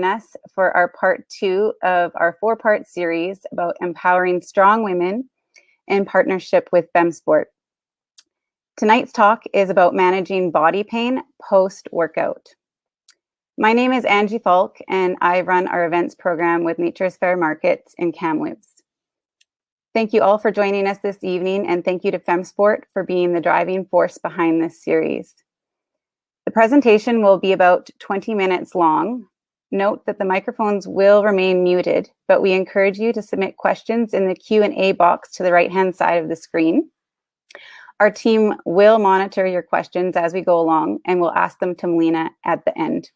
us for our part 2 of our 4-part series about empowering strong women in partnership with FemSport. Tonight's talk is about managing body pain post-workout. My name is Angie Falk, and I run our events program with Nature's Fair Markets in Kamloops. Thank you all for joining us this evening, and thank you to FemSport for being the driving force behind this series. The presentation will be about 20 minutes long. Note that the microphones will remain muted, but we encourage you to submit questions in the Q&A box to the right-hand side of the screen. Our team will monitor your questions as we go along, and we'll ask them to Malina at the end.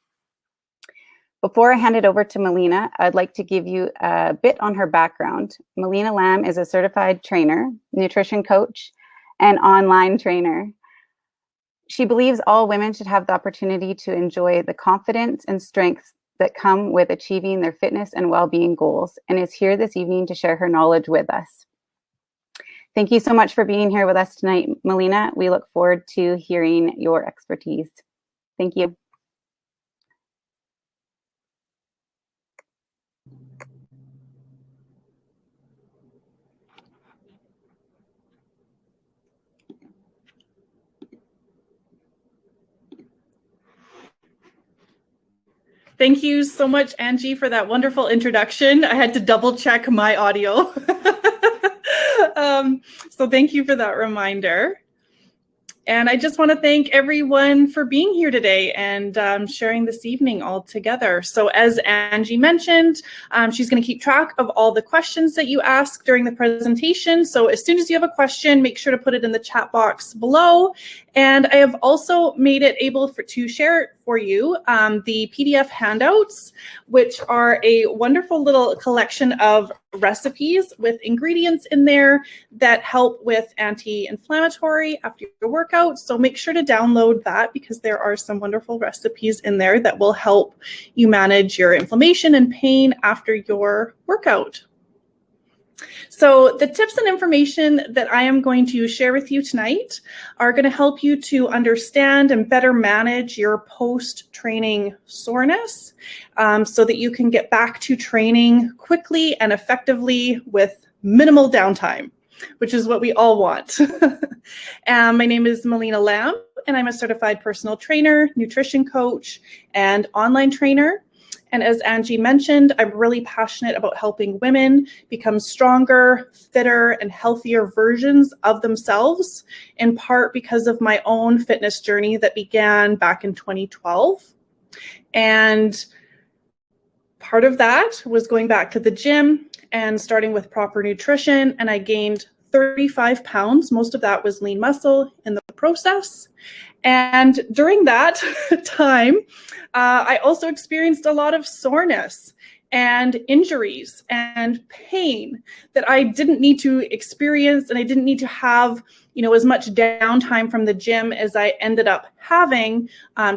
Before I hand it over to Malina, I'd like to give you a bit on her background. Malina Lam is a certified trainer, nutrition coach, and online trainer. She believes all women should have the opportunity to enjoy the confidence and strengths that come with achieving their fitness and well-being goals, and is here this evening to share her knowledge with us. Thank you so much for being here with us tonight, Malina. We look forward to hearing your expertise. Thank you. Thank you so much, Angie, for that wonderful introduction. I had to double check my audio. So thank you for that reminder. And I just want to thank everyone for being here today and sharing this evening all together. So as Angie mentioned, she's going to keep track of all the questions that you ask during the presentation. So as soon as you have a question, make sure to put it in the chat box below. And I have also made it able to share for you the PDF handouts, which are a wonderful little collection of recipes with ingredients in there that help with anti-inflammatory after your workout. So make sure to download that because there are some wonderful recipes in there that will help you manage your inflammation and pain after your workout. So the tips and information that I am going to share with you tonight are going to help you to understand and better manage your post-training soreness so that you can get back to training quickly and effectively with minimal downtime, which is what we all want. My name is Malina Lam, and I'm a certified personal trainer, nutrition coach, and online trainer. And as Angie mentioned, I'm really passionate about helping women become stronger, fitter, and healthier versions of themselves, in part because of my own fitness journey that began back in 2012. And part of that was going back to the gym and starting with proper nutrition, and I gained 35 pounds. Most of that was lean muscle in the process. And during that time, I also experienced a lot of soreness and injuries and pain that I didn't need to experience, and I didn't need to have, as much downtime from the gym as I ended up having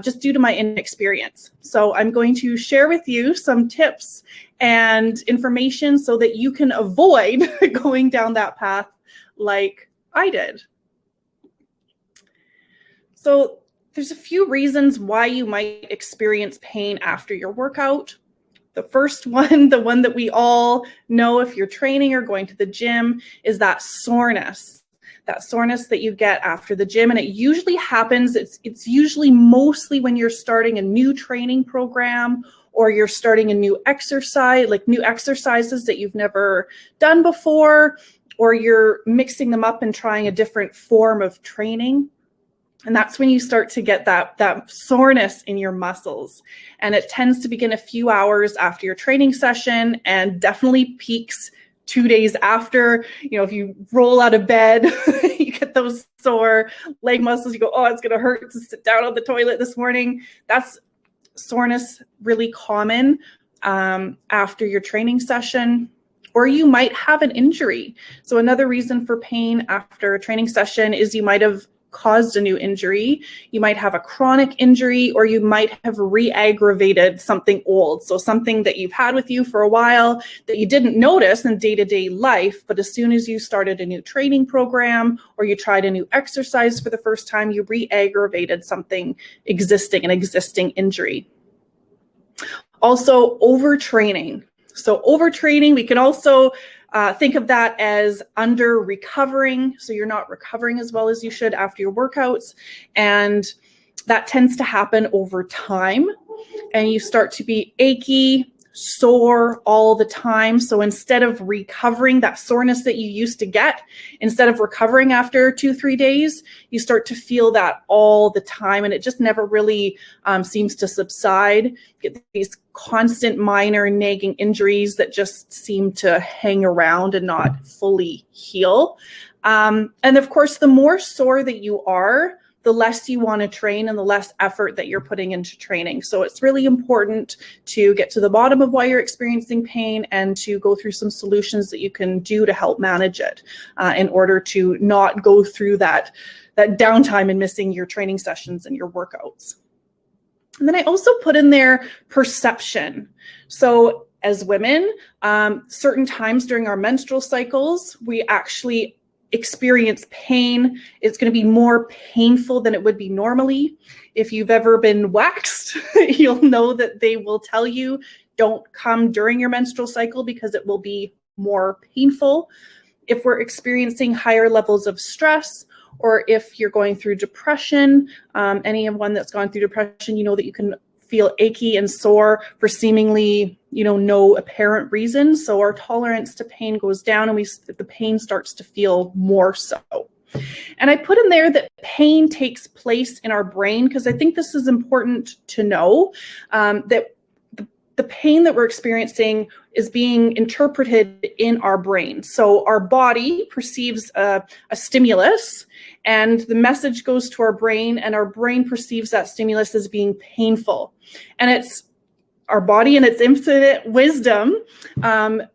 just due to my inexperience. So I'm going to share with you some tips and information so that you can avoid going down that path like I did. So there's a few reasons why you might experience pain after your workout. The first one, the one that we all know if you're training or going to the gym, is that soreness that you get after the gym. And it usually happens, it's usually mostly when you're starting a new training program or you're starting a new exercise, like new exercises that you've never done before, or you're mixing them up and trying a different form of training. And that's when you start to get that soreness in your muscles. And it tends to begin a few hours after your training session and definitely peaks 2 days after. If you roll out of bed, you get those sore leg muscles. You go, oh, it's going to hurt to sit down on the toilet this morning. That's soreness really common after your training session. Or you might have an injury. So another reason for pain after a training session is you might have caused a new injury. You might have a chronic injury, or you might have re-aggravated something old. So something that you've had with you for a while that you didn't notice in day-to-day life, but as soon as you started a new training program or you tried a new exercise for the first time, you re-aggravated something existing, an existing injury. Also, overtraining. So overtraining, we can also think of that as under recovering. So you're not recovering as well as you should after your workouts. And that tends to happen over time. And you start to be achy, sore all the time. So instead of recovering that soreness that you used to get, instead of recovering after 2-3 days, you start to feel that all the time. And it just never really seems to subside. You get these constant minor nagging injuries that just seem to hang around and not fully heal. And of course, the more sore that you are, the less you want to train and the less effort that you're putting into training. So it's really important to get to the bottom of why you're experiencing pain and to go through some solutions that you can do to help manage it in order to not go through that downtime and missing your training sessions and your workouts. And then I also put in there perception. So as women, certain times during our menstrual cycles, we actually experience pain. It's going to be more painful than it would be normally. If you've ever been waxed, you'll know that they will tell you don't come during your menstrual cycle because it will be more painful. If we're experiencing higher levels of stress, or if you're going through depression, anyone that's gone through depression, you know that you can feel achy and sore for seemingly, no apparent reason. So our tolerance to pain goes down and the pain starts to feel more so. And I put in there that pain takes place in our brain because I think this is important to know, that the pain that we're experiencing is being interpreted in our brain. So our body perceives a stimulus and the message goes to our brain, and our brain perceives that stimulus as being painful. And it's our body, in its infinite wisdom,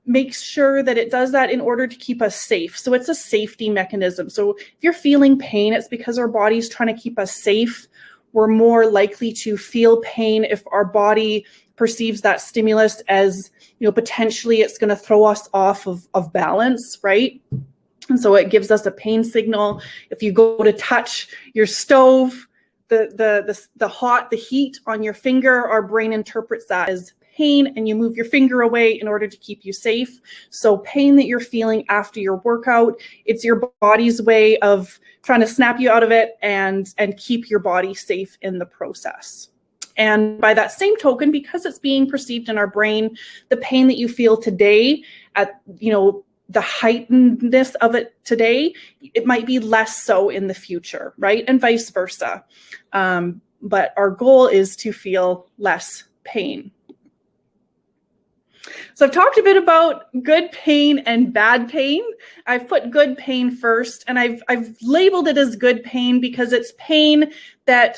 makes sure that it does that in order to keep us safe. So it's a safety mechanism. So if you're feeling pain, it's because our body's trying to keep us safe. We're more likely to feel pain if our body perceives that stimulus as, potentially it's going to throw us off of balance, right? And so it gives us a pain signal. If you go to touch your stove, the heat on your finger, our brain interprets that as pain, and you move your finger away in order to keep you safe. So pain that you're feeling after your workout, it's your body's way of trying to snap you out of it and keep your body safe in the process. And by that same token, because it's being perceived in our brain, the pain that you feel today at, the heightenedness of it today, it might be less so in the future, right? And vice versa. But our goal is to feel less pain. So I've talked a bit about good pain and bad pain. I've put good pain first, and I've labeled it as good pain because it's pain that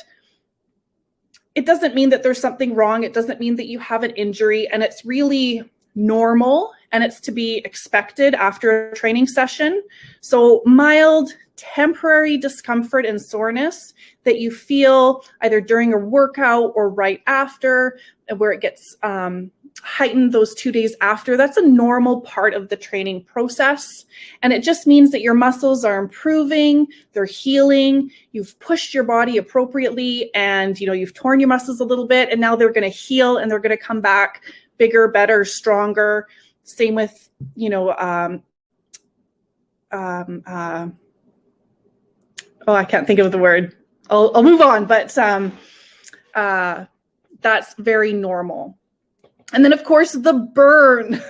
it doesn't mean that there's something wrong. It doesn't mean that you have an injury, and it's really normal and it's to be expected after a training session. So mild temporary discomfort and soreness that you feel either during a workout or right after, where it gets heightened those 2 days after, that's a normal part of the training process. And it just means that your muscles are improving, they're healing, you've pushed your body appropriately, and you've torn your muscles a little bit, and now they're going to heal and they're going to come back bigger, better, stronger. Same with, I can't think of the word. I'll move on, but that's very normal. And then, of course, the burn.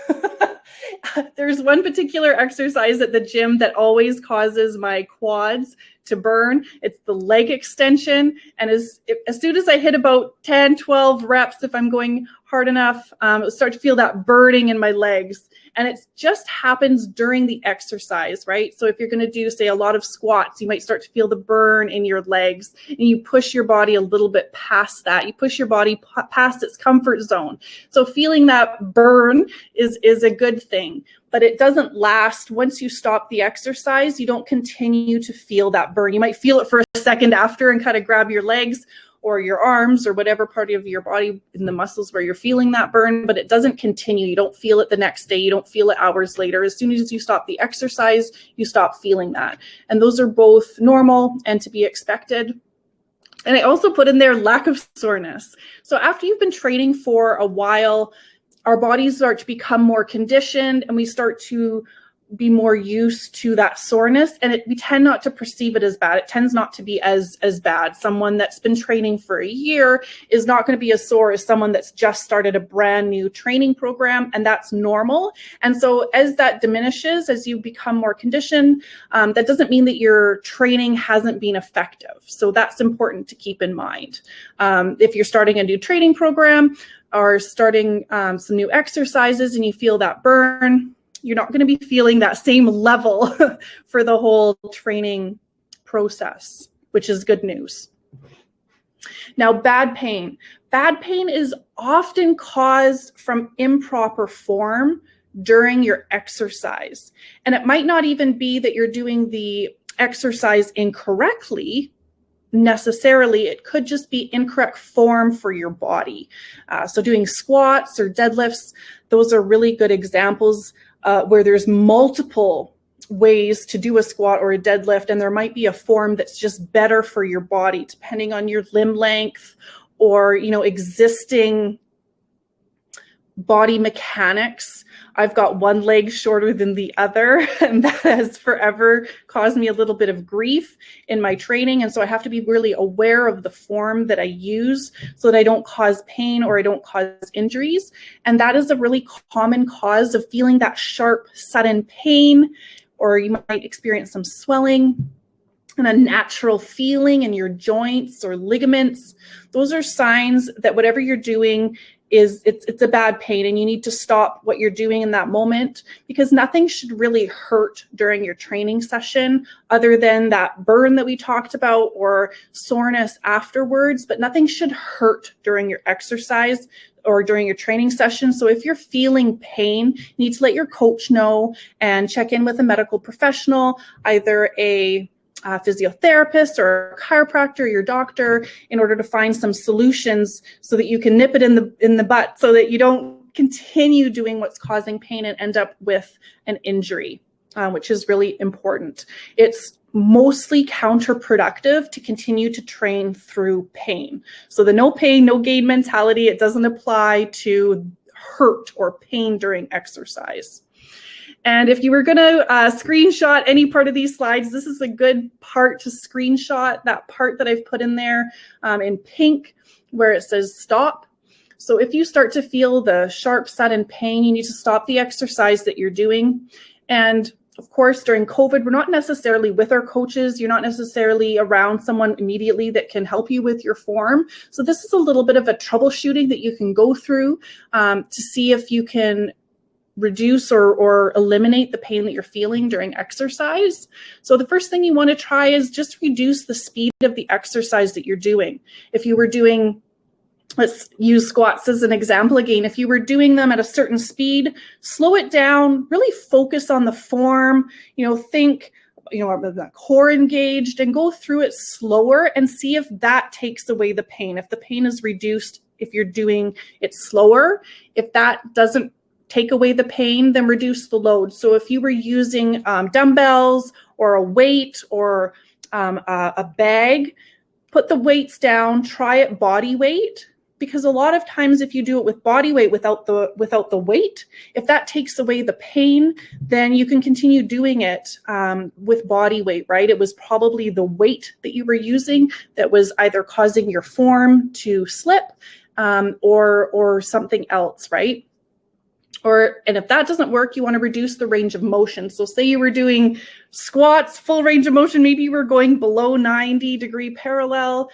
There's one particular exercise at the gym that always causes my quads to burn. It's the leg extension. And as soon as I hit about 10, 12 reps, if I'm going hard enough, I'll start to feel that burning in my legs. And it just happens during the exercise, right? So if you're going to do, say, a lot of squats, you might start to feel the burn in your legs, and you push your body a little bit past that. You push your body past its comfort zone. So feeling that burn is a good thing, but it doesn't last. Once you stop the exercise, you don't continue to feel that burn. You might feel it for a second after and kind of grab your legs or your arms or whatever part of your body in the muscles where you're feeling that burn, but it doesn't continue. You don't feel it the next day. You don't feel it hours later. As soon as you stop the exercise, you stop feeling that. And those are both normal and to be expected. And I also put in there lack of soreness. So after you've been training for a while, our bodies start to become more conditioned and we start to be more used to that soreness, and we tend not to perceive it as bad. It tends not to be as bad. Someone that's been training for a year is not going to be as sore as someone that's just started a brand new training program, and that's normal. And so as that diminishes, as you become more conditioned, that doesn't mean that your training hasn't been effective. So that's important to keep in mind. If you're starting a new training program or starting some new exercises and you feel that burn, you're not going to be feeling that same level for the whole training process, which is good news. Now, bad pain. Bad pain is often caused from improper form during your exercise. And it might not even be that you're doing the exercise incorrectly necessarily. It could just be incorrect form for your body. So doing squats or deadlifts, those are really good examples where there's multiple ways to do a squat or a deadlift, and there might be a form that's just better for your body, depending on your limb length or, existing body mechanics. I've got one leg shorter than the other, and that has forever caused me a little bit of grief in my training. And so I have to be really aware of the form that I use so that I don't cause pain or I don't cause injuries. And that is a really common cause of feeling that sharp, sudden pain, or you might experience some swelling and a natural feeling in your joints or ligaments. Those are signs that whatever you're doing it's a bad pain, and you need to stop what you're doing in that moment, because nothing should really hurt during your training session other than that burn that we talked about or soreness afterwards, but nothing should hurt during your exercise or during your training session. So if you're feeling pain, you need to let your coach know and check in with a medical professional, either a physiotherapist or a chiropractor or your doctor, in order to find some solutions so that you can nip it in the butt, so that you don't continue doing what's causing pain and end up with an injury, which is really important. It's mostly counterproductive to continue to train through pain. So the no pain, no gain mentality, it doesn't apply to hurt or pain during exercise. And if you were going to screenshot any part of these slides, this is a good part to screenshot, that part that I've put in there in pink where it says stop. So if you start to feel the sharp, sudden pain, you need to stop the exercise that you're doing. And of course, during COVID, we're not necessarily with our coaches. You're not necessarily around someone immediately that can help you with your form. So this is a little bit of a troubleshooting that you can go through to see if you can reduce or eliminate the pain that you're feeling during exercise. So the first thing you want to try is just reduce the speed of the exercise that you're doing. If you were doing, let's use squats as an example again, if you were doing them at a certain speed, slow it down, really focus on the form, think, the core engaged, and go through it slower and see if that takes away the pain. If the pain is reduced, if you're doing it slower, if that doesn't take away the pain, then reduce the load. So if you were using dumbbells or a weight or a bag, put the weights down, try it body weight, because a lot of times if you do it with body weight without the weight, if that takes away the pain, then you can continue doing it with body weight, right? It was probably the weight that you were using that was either causing your form to slip or something else, right? And if that doesn't work, you want to reduce the range of motion. So say you were doing squats, full range of motion, maybe you were going below 90-degree parallel,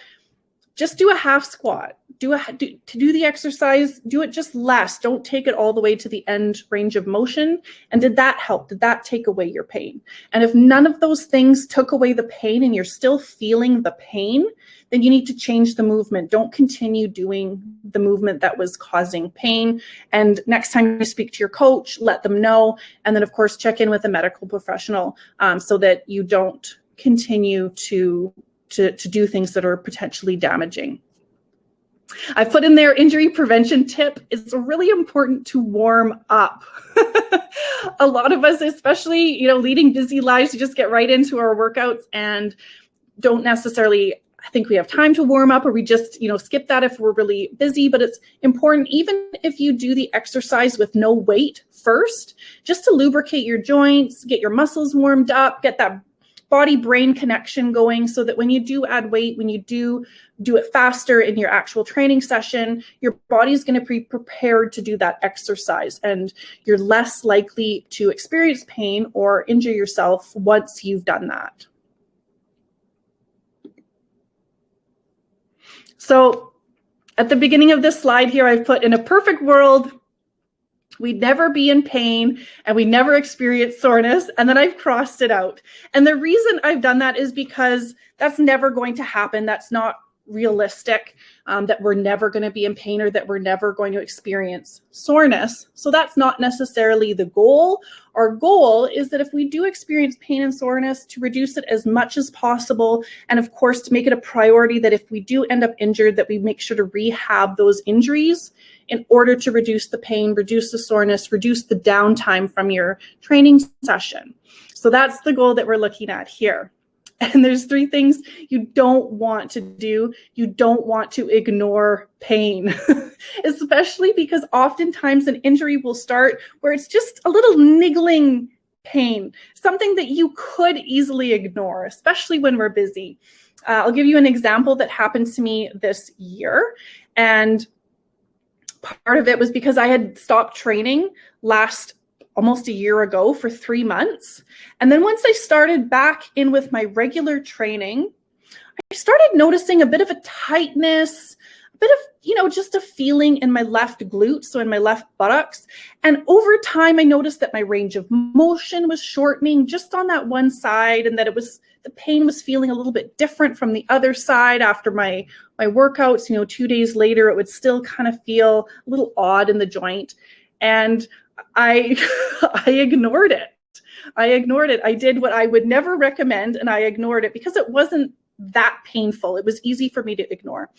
just do a half squat. To do the exercise, do it just less. Don't take it all the way to the end range of motion. And did that help? Did that take away your pain? And if none of those things took away the pain and you're still feeling the pain, then you need to change the movement. Don't continue doing the movement that was causing pain. And next time you speak to your coach, let them know. And then, of course, check in with a medical professional so that you don't continue to do things that are potentially damaging. I've put in there injury prevention tip. It's really important to warm up. A lot of us, especially, leading busy lives, we just get right into our workouts and don't necessarily I think we have time to warm up, or we just, skip that if we're really busy. But it's important, even if you do the exercise with no weight first, just to lubricate your joints, get your muscles warmed up, get that body-brain connection going, so that when you do add weight, when you do it faster in your actual training session, your body's going to be prepared to do that exercise, and you're less likely to experience pain or injure yourself once you've done that. So at the beginning of this slide here, I've put, in a perfect world, we'd never be in pain and we never experience soreness. And then I've crossed it out. And the reason I've done that is because that's never going to happen. That's not realistic, that we're never going to be in pain or that we're never going to experience soreness. So that's not necessarily the goal. Our goal is that if we do experience pain and soreness, to reduce it as much as possible. And of course, to make it a priority that if we do end up injured, that we make sure to rehab those injuries in order to reduce the pain, reduce the soreness, reduce the downtime from your training session. So that's the goal that we're looking at here. And there's 3 things you don't want to do. You don't want to ignore pain, especially because oftentimes an injury will start where it's just a little niggling pain, something that you could easily ignore, especially when we're busy. I'll give you an example that happened to me this year. And part of it was because I had stopped training almost a year ago for 3 months. And then once I started back in with my regular training, I started noticing a bit of a tightness, a bit of, just a feeling in my left glute, so in my left buttocks. And over time, I noticed that my range of motion was shortening just on that one side, and that the pain was feeling a little bit different from the other side after my workouts. 2 days later, it would still kind of feel a little odd in the joint. And I ignored it. I did what I would never recommend, and I ignored it because it wasn't that painful. It was easy for me to ignore.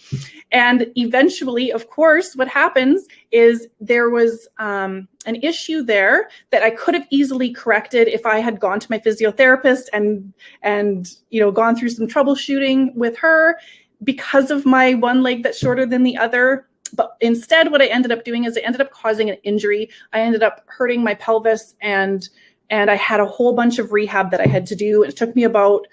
And eventually, of course, what happens is there was an issue there that I could have easily corrected if I had gone to my physiotherapist and gone through some troubleshooting with her, because of my one leg that's shorter than the other. But instead, what I ended up doing is I ended up causing an injury. I ended up hurting my pelvis, and I had a whole bunch of rehab that I had to do. It took me about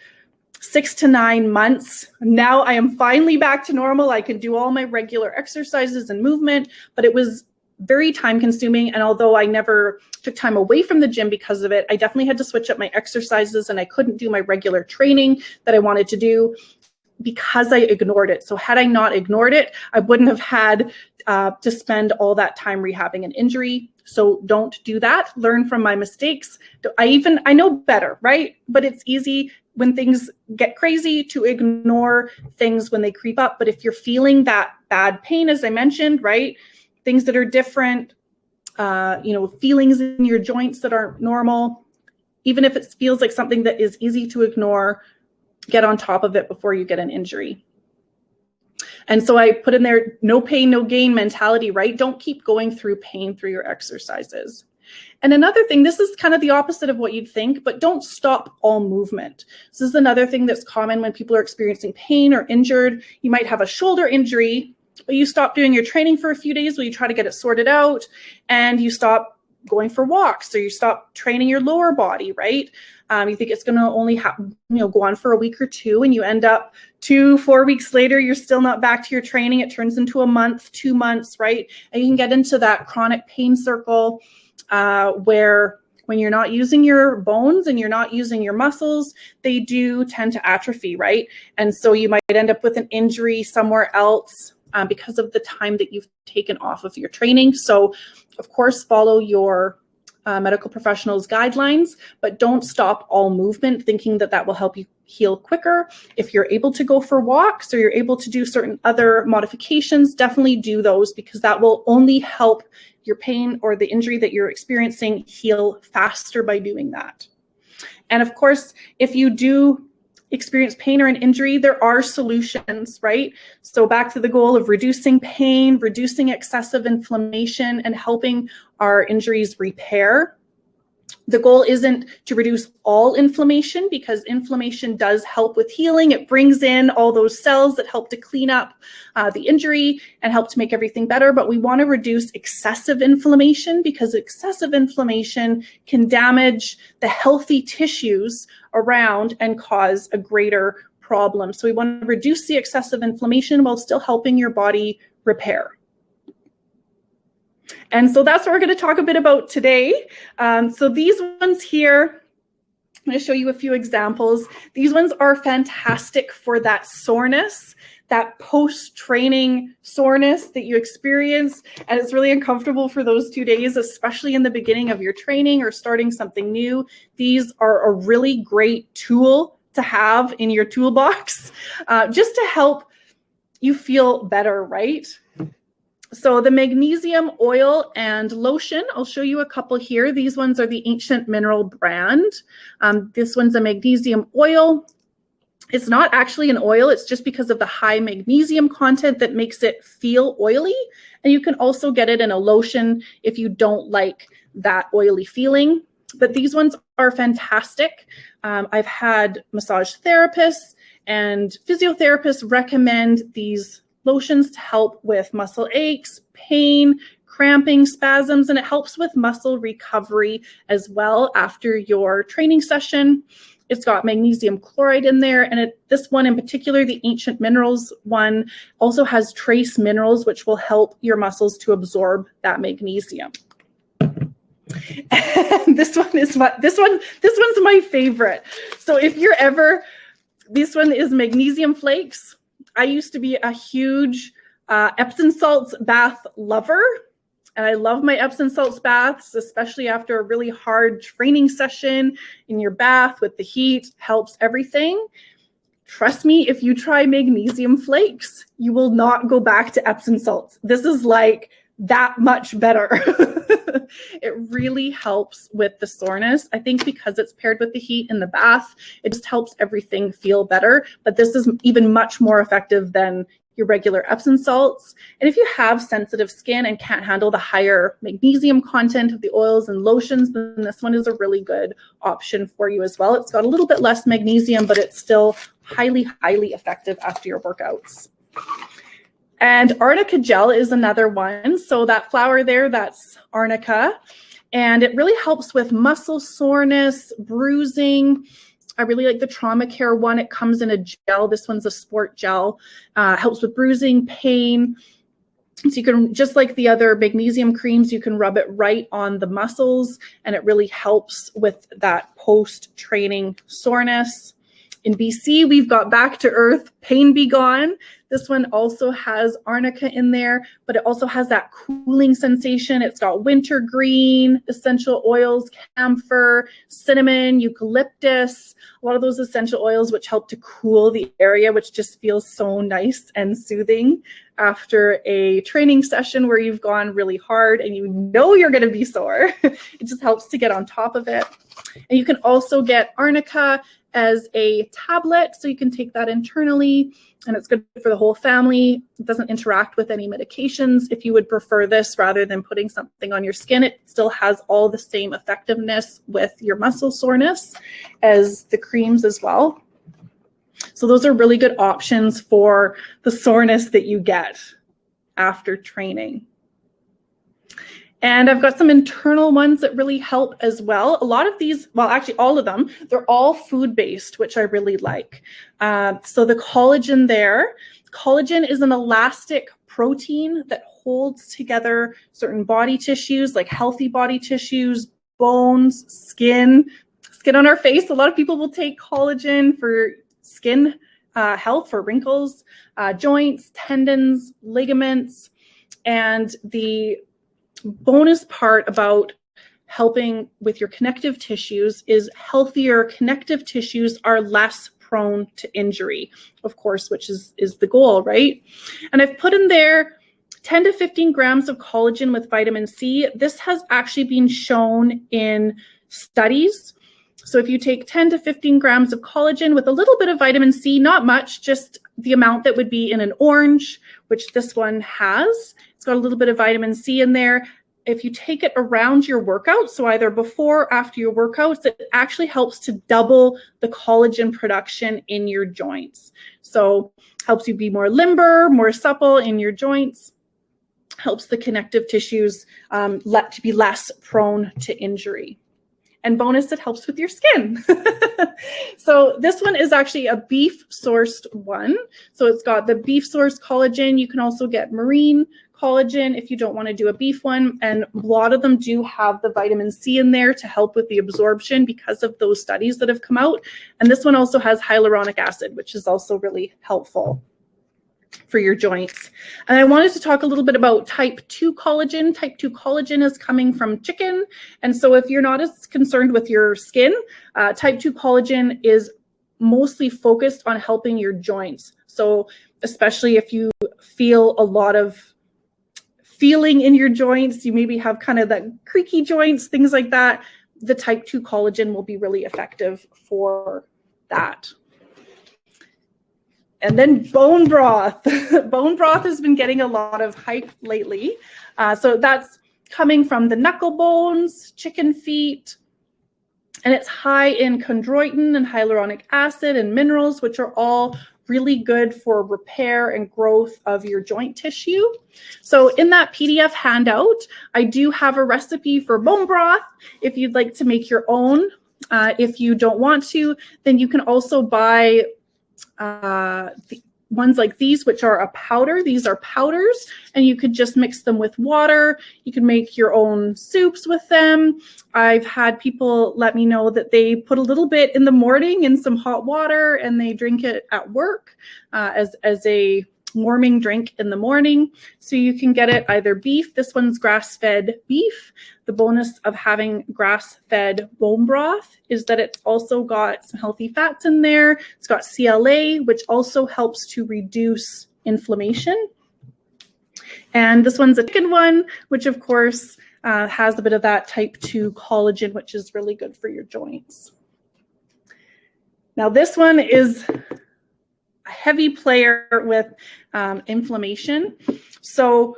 6 to 9 months. Now I am finally back to normal. I can do all my regular exercises and movement, but it was very time consuming. And although I never took time away from the gym because of it, I definitely had to switch up my exercises, and I couldn't do my regular training that I wanted to do because I ignored it. So had I not ignored it, I wouldn't have had to spend all that time rehabbing an injury. So don't do that. Learn from my mistakes. I know better, right? But it's easy when things get crazy to ignore things when they creep up. But if you're feeling that bad pain, as I mentioned, right? Things that are different, feelings in your joints that aren't normal, even if it feels like something that is easy to ignore, get on top of it before you get an injury. And so I put in there, no pain, no gain mentality, right? Don't keep going through pain through your exercises. And another thing, this is kind of the opposite of what you'd think, but don't stop all movement. This is another thing that's common when people are experiencing pain or injured. You might have a shoulder injury, but you stop doing your training for a few days while you try to get it sorted out, and you stop going for walks, or you stop training your lower body, right? You think it's going to only go on for a week or two, and you end up 2-4 weeks later, you're still not back to your training. It turns into a month, 2 months, right? And you can get into that chronic pain circle where when you're not using your bones and you're not using your muscles, they do tend to atrophy, right? And so you might end up with an injury somewhere else because of the time that you've taken off of your training. So, of course, follow your medical professionals' guidelines, but don't stop all movement thinking that will help you heal quicker. If you're able to go for walks or you're able to do certain other modifications, definitely do those, because that will only help your pain or the injury that you're experiencing heal faster by doing that. And of course, if you do experience pain or an injury, there are solutions, right? So back to the goal of reducing pain, reducing excessive inflammation, and helping our injuries repair. The goal isn't to reduce all inflammation, because inflammation does help with healing. It brings in all those cells that help to clean up the injury and help to make everything better. But we want to reduce excessive inflammation, because excessive inflammation can damage the healthy tissues around and cause a greater problem. So we want to reduce the excessive inflammation while still helping your body repair. And so that's what we're going to talk a bit about today. So these ones here, I'm going to show you a few examples. These ones are fantastic for that soreness, that post-training soreness that you experience. And it's really uncomfortable for those 2 days, especially in the beginning of your training or starting something new. These are a really great tool to have in your toolbox, just to help you feel better, right? So the magnesium oil and lotion, I'll show you a couple here. These ones are the Ancient Mineral brand. This one's a magnesium oil. It's not actually an oil, it's just because of the high magnesium content that makes it feel oily. And you can also get it in a lotion if you don't like that oily feeling. But these ones are fantastic. I've had massage therapists and physiotherapists recommend these lotions to help with muscle aches, pain, cramping, spasms, and it helps with muscle recovery as well after your training session. It's got magnesium chloride in there, and this one in particular, the Ancient Minerals one, also has trace minerals which will help your muscles to absorb that magnesium. And this one's my favorite. So if you're ever, this one is magnesium flakes. I used to be a huge Epsom salts bath lover, and I love my Epsom salts baths, especially after a really hard training session in your bath with the heat, helps everything. Trust me, if you try magnesium flakes, you will not go back to Epsom salts. This is like that much better. It really helps with the soreness. I think because it's paired with the heat in the bath, it just helps everything feel better. But this is even much more effective than your regular Epsom salts. And if you have sensitive skin and can't handle the higher magnesium content of the oils and lotions, then this one is a really good option for you as well. It's got a little bit less magnesium, but it's still highly, highly effective after your workouts. And arnica gel is another one. So that flower there, that's arnica. And it really helps with muscle soreness, bruising. I really like the Trauma Care one. It comes in a gel. This one's a sport gel. Helps with bruising, pain. So you can, just like the other magnesium creams, you can rub it right on the muscles, and it really helps with that post-training soreness. In BC, we've got Back to Earth, Pain Be Gone. This one also has arnica in there, but it also has that cooling sensation. It's got wintergreen, essential oils, camphor, cinnamon, eucalyptus, a lot of those essential oils which help to cool the area, which just feels so nice and soothing after a training session where you've gone really hard and you know you're going to be sore. It just helps to get on top of it. And you can also get arnica as a tablet, so you can take that internally, and it's good for the whole family. It doesn't interact with any medications. If you would prefer this rather than putting something on your skin, it still has all the same effectiveness with your muscle soreness as the creams as well. So those are really good options for the soreness that you get after training. And I've got some internal ones that really help as well. A lot of these, well, actually all of them, they're all food-based, which I really like. So the collagen there, collagen is an elastic protein that holds together certain body tissues, like healthy body tissues, bones, skin on our face. A lot of people will take collagen for skin health, for wrinkles, joints, tendons, ligaments, and the bonus part about helping with your connective tissues is healthier connective tissues are less prone to injury, of course, which is the goal, right? And I've put in there 10 to 15 grams of collagen with vitamin C. This has actually been shown in studies. So if you take 10 to 15 grams of collagen with a little bit of vitamin C, not much, just the amount that would be in an orange, which this one has. It's got a little bit of vitamin C in there. if you take it around your workout, so either before or after your workouts, it actually helps to double the collagen production in your joints. So helps you be more limber, more supple in your joints, helps the connective tissues to be less prone to injury. And bonus, it helps with your skin. So this one is actually a beef sourced one. So it's got the beef sourced collagen. You can also get marine collagen if you don't want to do a beef one. And a lot of them do have the vitamin C in there to help with the absorption because of those studies that have come out. And this one also has hyaluronic acid, which is also really helpful for your joints. And I wanted to talk a little bit about type 2 collagen. Type 2 collagen is coming from chicken. And so if you're not as concerned with your skin, type 2 collagen is mostly focused on helping your joints. So especially if you feel a lot of feeling in your joints, you maybe have kind of that creaky joints, things like that, the type 2 collagen will be really effective for that. And then bone broth. Bone broth has been getting a lot of hype lately. So that's coming from the knuckle bones, chicken feet, and it's high in chondroitin and hyaluronic acid and minerals, which are all really good for repair and growth of your joint tissue. So in that PDF handout, I do have a recipe for bone broth if you'd like to make your own. If you don't want to, then you can also buy ones like these, which are a powder. These are powders, and you could just mix them with water. You can make your own soups with them. I've had people let me know that they put a little bit in the morning in some hot water and they drink it at work as a warming drink in the morning. So you can get it either beef. This one's grass-fed beef. The bonus of having grass-fed bone broth is that it's also got some healthy fats in there. It's got CLA, which also helps to reduce inflammation. And this one's a chicken one, which of course has a bit of that type 2 collagen, which is really good for your joints. Now this one is a heavy player with inflammation. So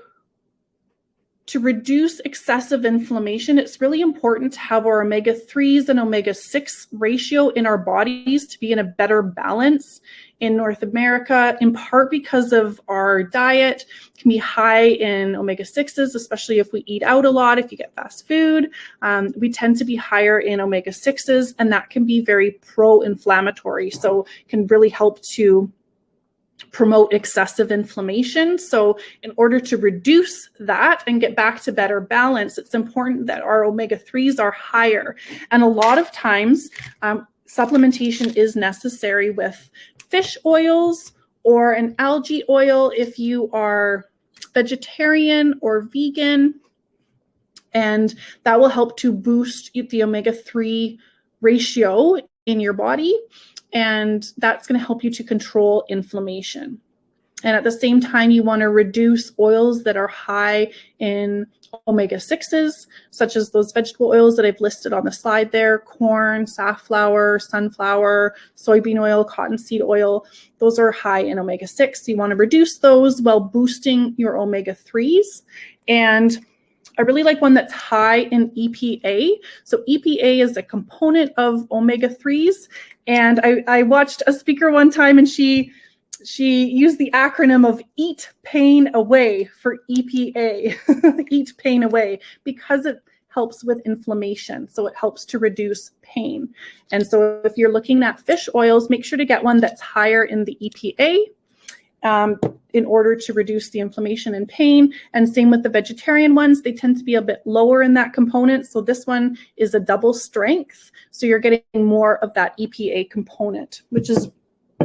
to reduce excessive inflammation, it's really important to have our omega-3s and omega-6 ratio in our bodies to be in a better balance. In North America, in part because of our diet, can be high in omega-6s, especially if we eat out a lot, if you get fast food. We tend to be higher in omega-6s, and that can be very pro-inflammatory. So can really help to promote excessive inflammation. So in order to reduce that and get back to better balance, it's important that our omega-3s are higher. And a lot of times, supplementation is necessary with fish oils or an algae oil if you are vegetarian or vegan. And that will help to boost the omega-3 ratio in your body. And that's going to help you to control inflammation. And at the same time, you want to reduce oils that are high in omega-6s, such as those vegetable oils that I've listed on the slide there: corn, safflower, sunflower, soybean oil, cottonseed oil. Those are high in omega-6. You want to reduce those while boosting your omega-3s. And I really like one that's high in EPA. So EPA is a component of omega-3s. And I watched a speaker one time, and she used the acronym of EAT PAIN AWAY for EPA, EAT PAIN AWAY, because it helps with inflammation. So it helps to reduce pain. And so if you're looking at fish oils, make sure to get one that's higher in the EPA in order to reduce the inflammation and pain. And same with the vegetarian ones, they tend to be a bit lower in that component. So this one is a double strength. So you're getting more of that EPA component, which is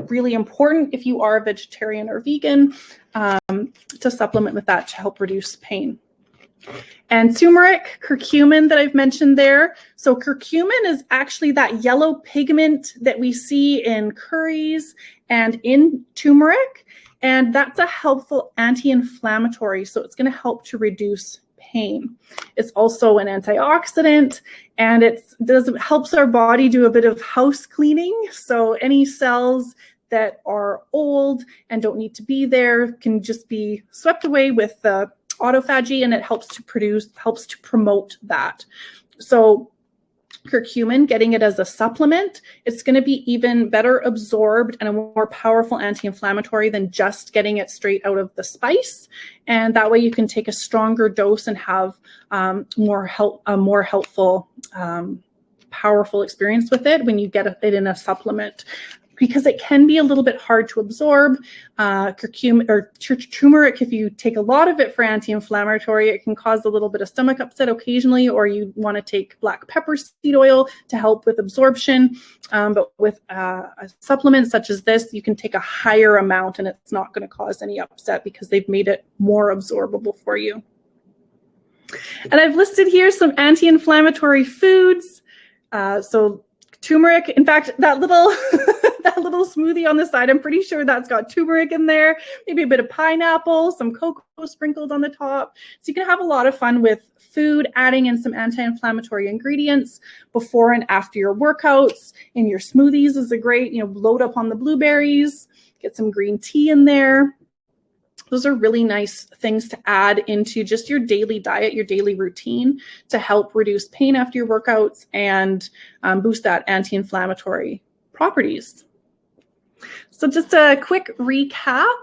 really important if you are a vegetarian or vegan, to supplement with that to help reduce pain. And turmeric, curcumin that I've mentioned there. So curcumin is actually that yellow pigment that we see in curries and in turmeric. And that's a helpful anti-inflammatory. So it's going to help to reduce pain. It's also an antioxidant, and it helps our body do a bit of house cleaning. So any cells that are old and don't need to be there can just be swept away with the autophagy, and it helps to promote that. So curcumin, getting it as a supplement, it's going to be even better absorbed and a more powerful anti-inflammatory than just getting it straight out of the spice. And that way you can take a stronger dose and have a more helpful, powerful experience with it when you get it in a supplement, because it can be a little bit hard to absorb. Curcumin or turmeric, if you take a lot of it for anti-inflammatory, it can cause a little bit of stomach upset occasionally, or you want to take black pepper seed oil to help with absorption. But with a supplement such as this, you can take a higher amount and it's not going to cause any upset because they've made it more absorbable for you. And I've listed here some anti-inflammatory foods. So turmeric, in fact, that little that little smoothie on the side, I'm pretty sure that's got turmeric in there, maybe a bit of pineapple, some cocoa sprinkled on the top. So you can have a lot of fun with food, adding in some anti-inflammatory ingredients before and after your workouts. In your smoothies is a great, load up on the blueberries, get some green tea in there. Those are really nice things to add into just your daily diet, your daily routine, to help reduce pain after your workouts and boost that anti-inflammatory properties. So just a quick recap.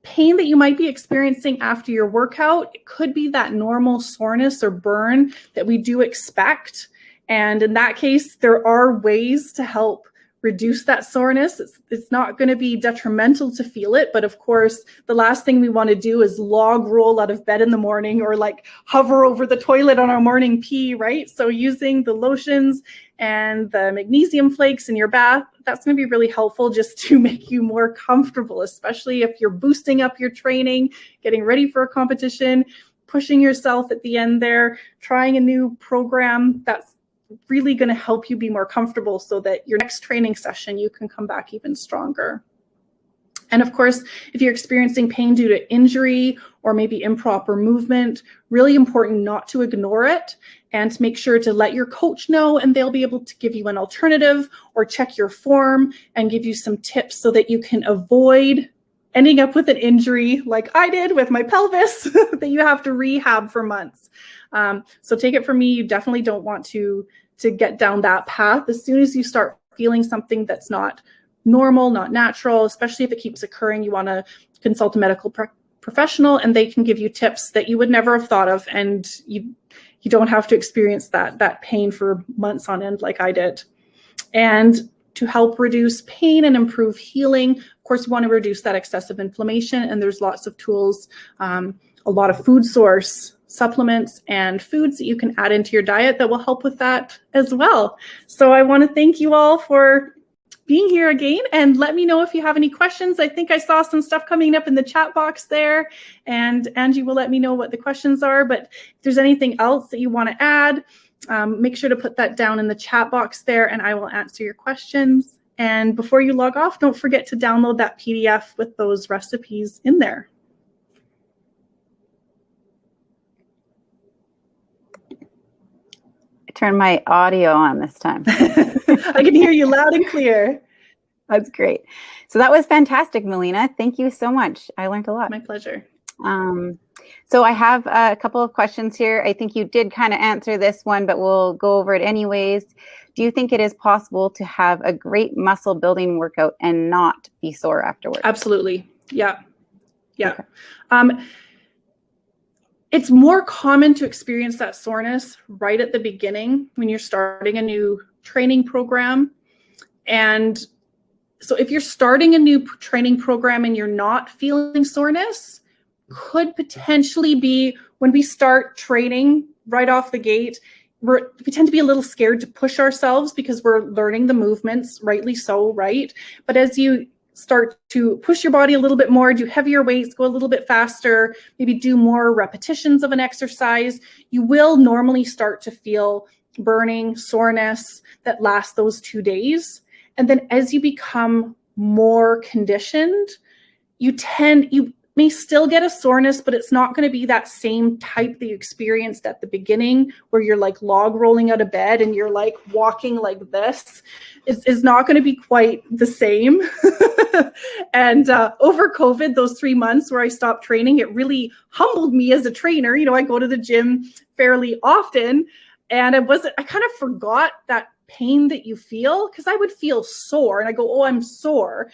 Pain that you might be experiencing after your workout, it could be that normal soreness or burn that we do expect. And in that case, there are ways to help reduce that soreness. It's not going to be detrimental to feel it, but of course, the last thing we want to do is log roll out of bed in the morning or like hover over the toilet on our morning pee, right? So using the lotions and the magnesium flakes in your bath, that's going to be really helpful just to make you more comfortable, especially if you're boosting up your training, getting ready for a competition, pushing yourself at the end there, trying a new program. That's really going to help you be more comfortable so that your next training session, you can come back even stronger. And of course, if you're experiencing pain due to injury or maybe improper movement, really important not to ignore it and to make sure to let your coach know, and they'll be able to give you an alternative or check your form and give you some tips so that you can avoid ending up with an injury like I did with my pelvis that you have to rehab for months. So take it from me, you definitely don't want to get down that path. As soon as you start feeling something that's not normal, not natural, especially if it keeps occurring, you want to consult a medical professional, and they can give you tips that you would never have thought of, and you don't have to experience that pain for months on end like I did. And to help reduce pain and improve healing, of course, you want to reduce that excessive inflammation, and there's lots of tools, a lot of food source supplements and foods that you can add into your diet that will help with that as well. So I want to thank you all for being here again, and let me know if you have any questions. I think I saw some stuff coming up in the chat box there, and Angie will let me know what the questions are. But if there's anything else that you want to add, make sure to put that down in the chat box there, and I will answer your questions. And before you log off, don't forget to download that PDF with those recipes in there. Turn my audio on this time. I can hear you loud and clear. That's great. So that was fantastic, Malina. Thank you so much. I learned a lot. My pleasure. So I have a couple of questions here. I think you did kind of answer this one, but we'll go over it anyways. Do you think it is possible to have a great muscle building workout and not be sore afterwards? Absolutely. Yeah. Okay. It's more common to experience that soreness right at the beginning when you're starting a new training program. And so if you're starting a new training program and you're not feeling soreness, could potentially be when we start training right off the gate, we tend to be a little scared to push ourselves because we're learning the movements, rightly so, right? But as you start to push your body a little bit more, do heavier weights, go a little bit faster, maybe do more repetitions of an exercise, you will normally start to feel burning, soreness that lasts those 2 days. And then as you become more conditioned, you may still get a soreness, but it's not going to be that same type that you experienced at the beginning where you're like log rolling out of bed and you're like walking like this. It's not going to be quite the same. And over COVID, those 3 months where I stopped training, it really humbled me as a trainer. I go to the gym fairly often, and I kind of forgot that pain that you feel, because I would feel sore and I go, oh, I'm sore.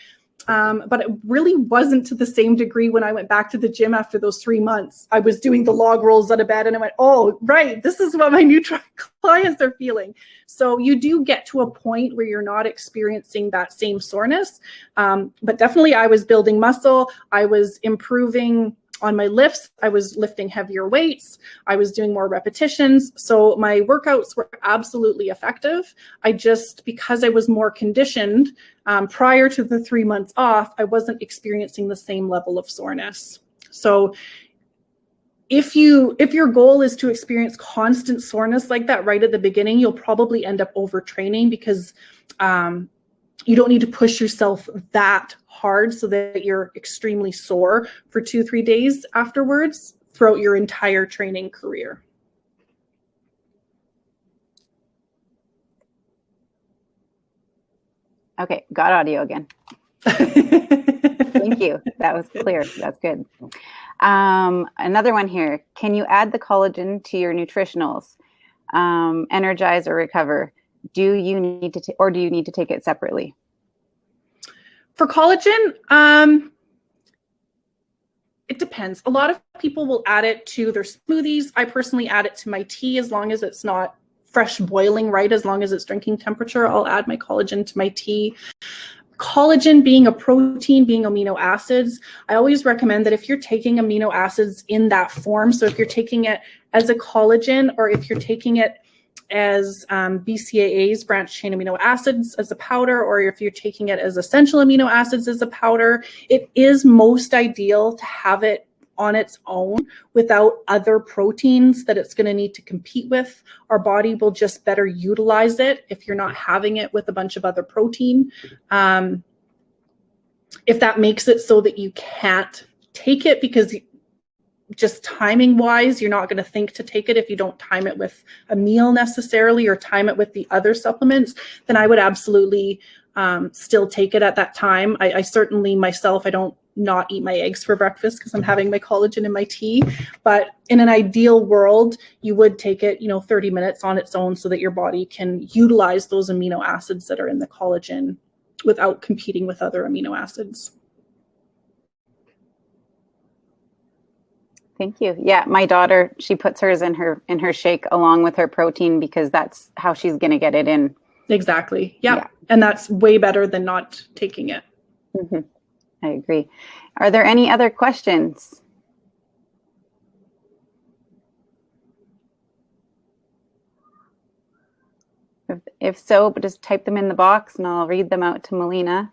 But it really wasn't to the same degree when I went back to the gym after those 3 months. I was doing the log rolls out of bed and I went, oh, right, this is what my new clients are feeling. So you do get to a point where you're not experiencing that same soreness. But definitely I was building muscle. I was improving on my lifts. I was lifting heavier weights. I was doing more repetitions. So my workouts were absolutely effective. Because I was more conditioned prior to the 3 months off, I wasn't experiencing the same level of soreness. So if your goal is to experience constant soreness like that right at the beginning, you'll probably end up overtraining, because you don't need to push yourself that hard so that you're extremely sore for 2-3 days afterwards throughout your entire training career. Okay, got audio again. Thank you. That was clear. That's good. Another one here. Can you add the collagen to your nutritionals? Energize or recover? Do you need to take it separately? For collagen, it depends. A lot of people will add it to their smoothies. I personally add it to my tea, as long as it's not fresh boiling, right? As long as it's drinking temperature, I'll add my collagen to my tea. Collagen being a protein, being amino acids, I always recommend that if you're taking amino acids in that form, so if you're taking it as a collagen, or if you're taking it as BCAAs, branched chain amino acids, as a powder, or if you're taking it as essential amino acids as a powder, it is most ideal to have it on its own without other proteins that it's going to need to compete with. Our body will just better utilize it if you're not having it with a bunch of other protein. If that makes it so that you can't take it, because just timing wise, you're not going to think to take it if you don't time it with a meal necessarily, or time it with the other supplements, then I would absolutely still take it at that time. I certainly myself, I don't not eat my eggs for breakfast because I'm having my collagen in my tea. But in an ideal world, you would take it, 30 minutes on its own so that your body can utilize those amino acids that are in the collagen without competing with other amino acids. Thank you. Yeah, my daughter, she puts hers in her shake along with her protein, because that's how she's going to get it in. Exactly. Yeah. And that's way better than not taking it. Mm-hmm. I agree. Are there any other questions? If so, just type them in the box and I'll read them out to Malina.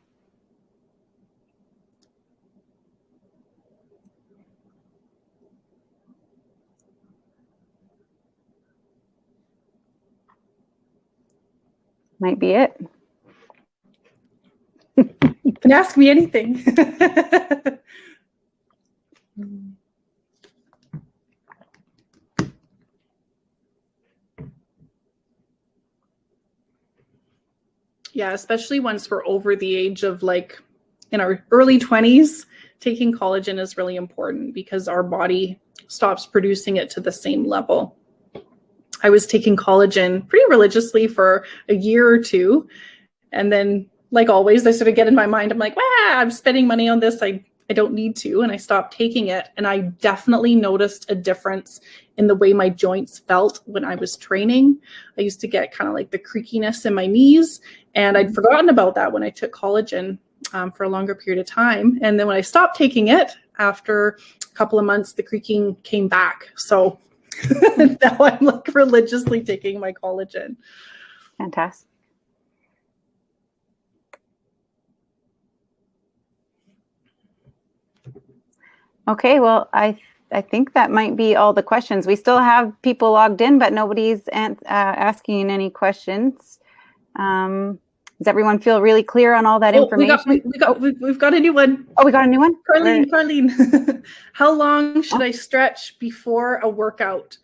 Might be it. You can ask me anything. Yeah, especially once we're over the age of in our early 20s, taking collagen is really important because our body stops producing it to the same level. I was taking collagen pretty religiously for a year or two. And then, like always, I sort of get in my mind, I'm like, I'm spending money on this. I don't need to. And I stopped taking it. And I definitely noticed a difference in the way my joints felt when I was training. I used to get kind of like the creakiness in my knees. And I'd forgotten about that when I took collagen for a longer period of time. And then when I stopped taking it, after a couple of months, the creaking came back. So now I'm religiously taking my collagen. Fantastic. Okay, well, I think that might be all the questions. We still have people logged in, but nobody's asking any questions. Does everyone feel really clear on all that information? We've got a new one. Oh, we got a new one? Carlene. How long should I stretch before a workout?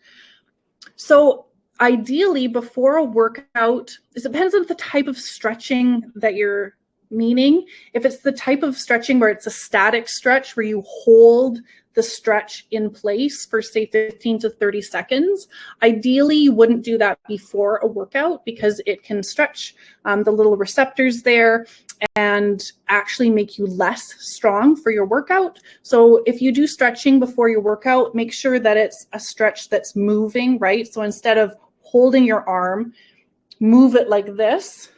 So ideally before a workout, it depends on the type of stretching that you're Meaning, if it's the type of stretching where it's a static stretch where you hold the stretch in place for say 15 to 30 seconds, ideally you wouldn't do that before a workout because it can stretch the little receptors there and actually make you less strong for your workout. So if you do stretching before your workout, make sure that it's a stretch that's moving, right? So instead of holding your arm, move it like this.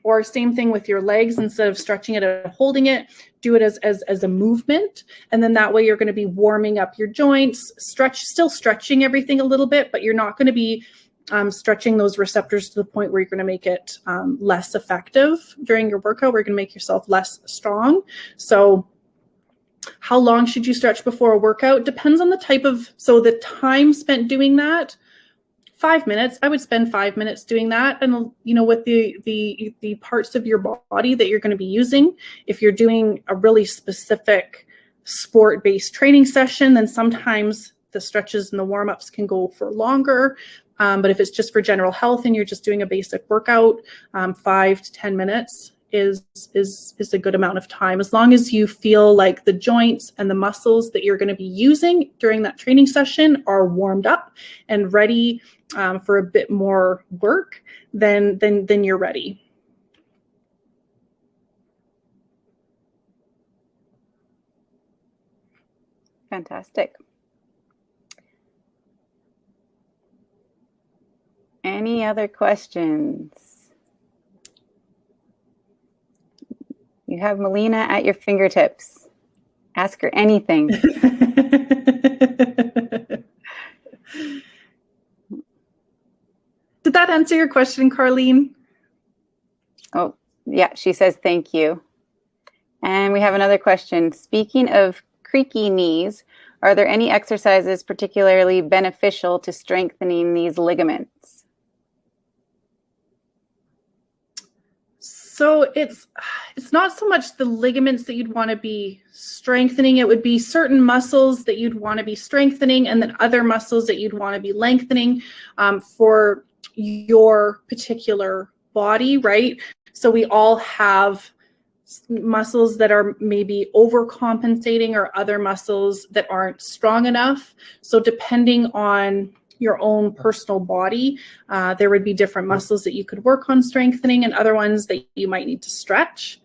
Or same thing with your legs, instead of stretching it and holding it, do it as a movement. And then that way you're going to be warming up your joints, still stretching everything a little bit, but you're not going to be stretching those receptors to the point where you're going to make it less effective during your workout. We're going to make yourself less strong. So how long should you stretch before a workout? Depends on the type of, so the time spent doing that, 5 minutes. I would spend 5 minutes doing that. And, you know, with the parts of your body that you're going to be using, if you're doing a really specific sport-based training session, then sometimes the stretches and the warm-ups can go for longer. But if it's just for general health and you're just doing a basic workout, 5 to 10 minutes is a good amount of time, as long as you feel like the joints and the muscles that you're going to be using during that training session are warmed up and ready for a bit more work, then you're ready. Fantastic. Any other questions? You have Malina at your fingertips. Ask her anything. Did that answer your question, Carlene? Oh, yeah, she says thank you. And we have another question. Speaking of creaky knees, are there any exercises particularly beneficial to strengthening these ligaments? So it's not so much the ligaments that you'd want to be strengthening. It would be certain muscles that you'd want to be strengthening, and then other muscles that you'd want to be lengthening for your particular body, right? So we all have muscles that are maybe overcompensating or other muscles that aren't strong enough. So depending on your own personal body, there would be different muscles that you could work on strengthening and other ones that you might need to stretch.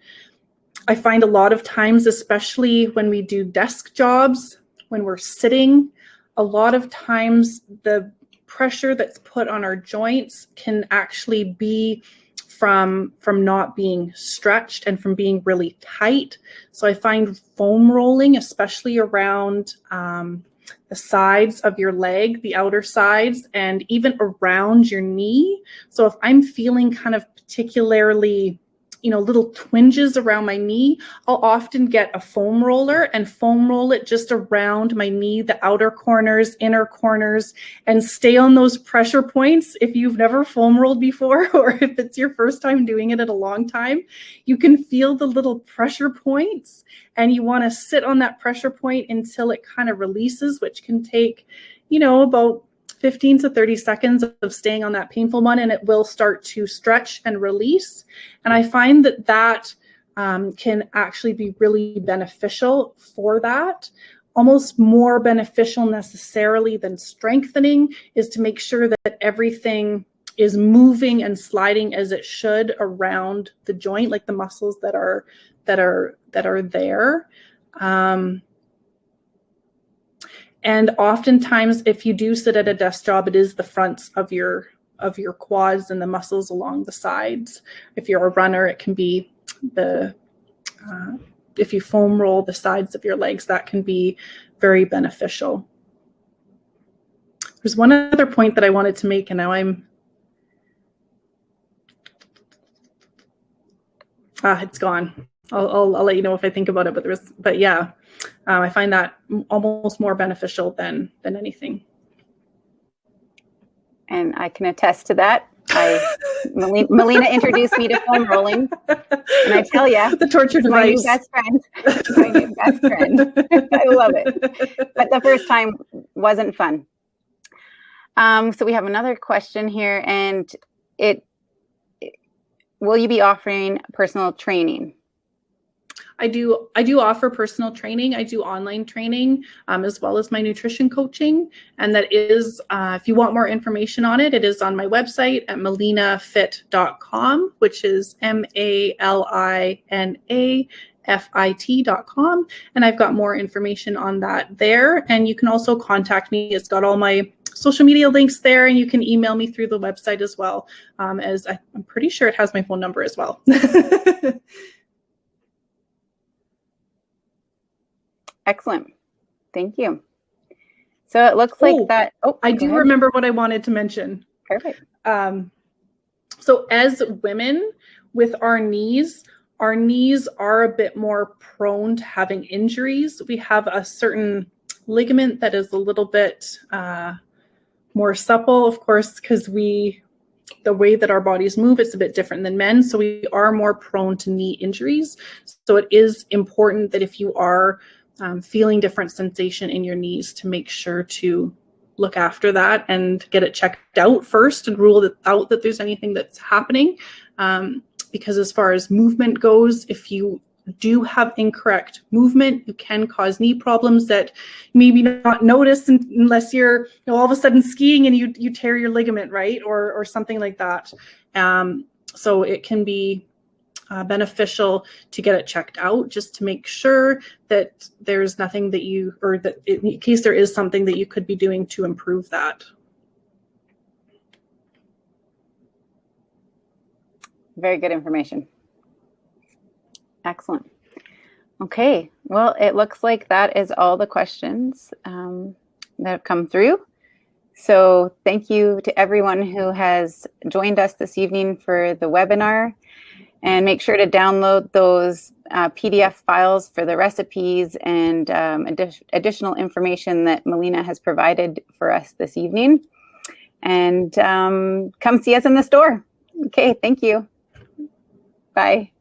I find a lot of times, especially when we do desk jobs, when we're sitting, a lot of times the pressure that's put on our joints can actually be from not being stretched and from being really tight. So I find foam rolling, especially around the sides of your leg, the outer sides, and even around your knee. So if I'm feeling kind of particularly, little twinges around my knee, I'll often get a foam roller and foam roll it just around my knee, the outer corners, inner corners, and stay on those pressure points. If you've never foam rolled before, or if it's your first time doing it in a long time, you can feel the little pressure points, and you want to sit on that pressure point until it kind of releases, which can take, about 15 to 30 seconds of staying on that painful one, and it will start to stretch and release. And I find that can actually be really beneficial for that. Almost more beneficial necessarily than strengthening is to make sure that everything is moving and sliding as it should around the joint, like the muscles that are there. And oftentimes, if you do sit at a desk job, it is the fronts of your quads and the muscles along the sides. If you're a runner, it can be if you foam roll the sides of your legs, that can be very beneficial. There's one other point that I wanted to make, and now it's gone. I'll let you know if I think about it, but yeah. I find that almost more beneficial than anything. And I can attest to that. Malina introduced me to foam rolling, and I tell you, the torture device. My new best friend. It's my new best friend. I love it. But the first time wasn't fun. So we have another question here, and will you be offering personal training? I do offer personal training. I do online training as well as my nutrition coaching. And that is, if you want more information on it, it is on my website at malinafit.com, which is MALINAFIT.com. And I've got more information on that there. And you can also contact me. It's got all my social media links there, and you can email me through the website as well, as I'm pretty sure it has my phone number as well. Excellent. Thank you. So it looks like that. Oh, I do remember what I wanted to mention. Perfect. So as women with our knees are a bit more prone to having injuries. We have a certain ligament that is a little bit more supple, of course, because the way that our bodies move, it's a bit different than men. So we are more prone to knee injuries. So it is important that if you are feeling different sensation in your knees, to make sure to look after that and get it checked out first and rule it out that there's anything that's happening. Because as far as movement goes, if you do have incorrect movement, you can cause knee problems that maybe not notice unless you're all of a sudden skiing and you tear your ligament, right? Or something like that. So it can be beneficial to get it checked out, just to make sure that there's nothing that or that in case there is something that you could be doing to improve that. Very good information. Excellent. Okay, well, it looks like that is all the questions that have come through. So thank you to everyone who has joined us this evening for the webinar. And make sure to download those PDF files for the recipes and additional information that Malina has provided for us this evening. And come see us in the store. Okay, thank you. Bye.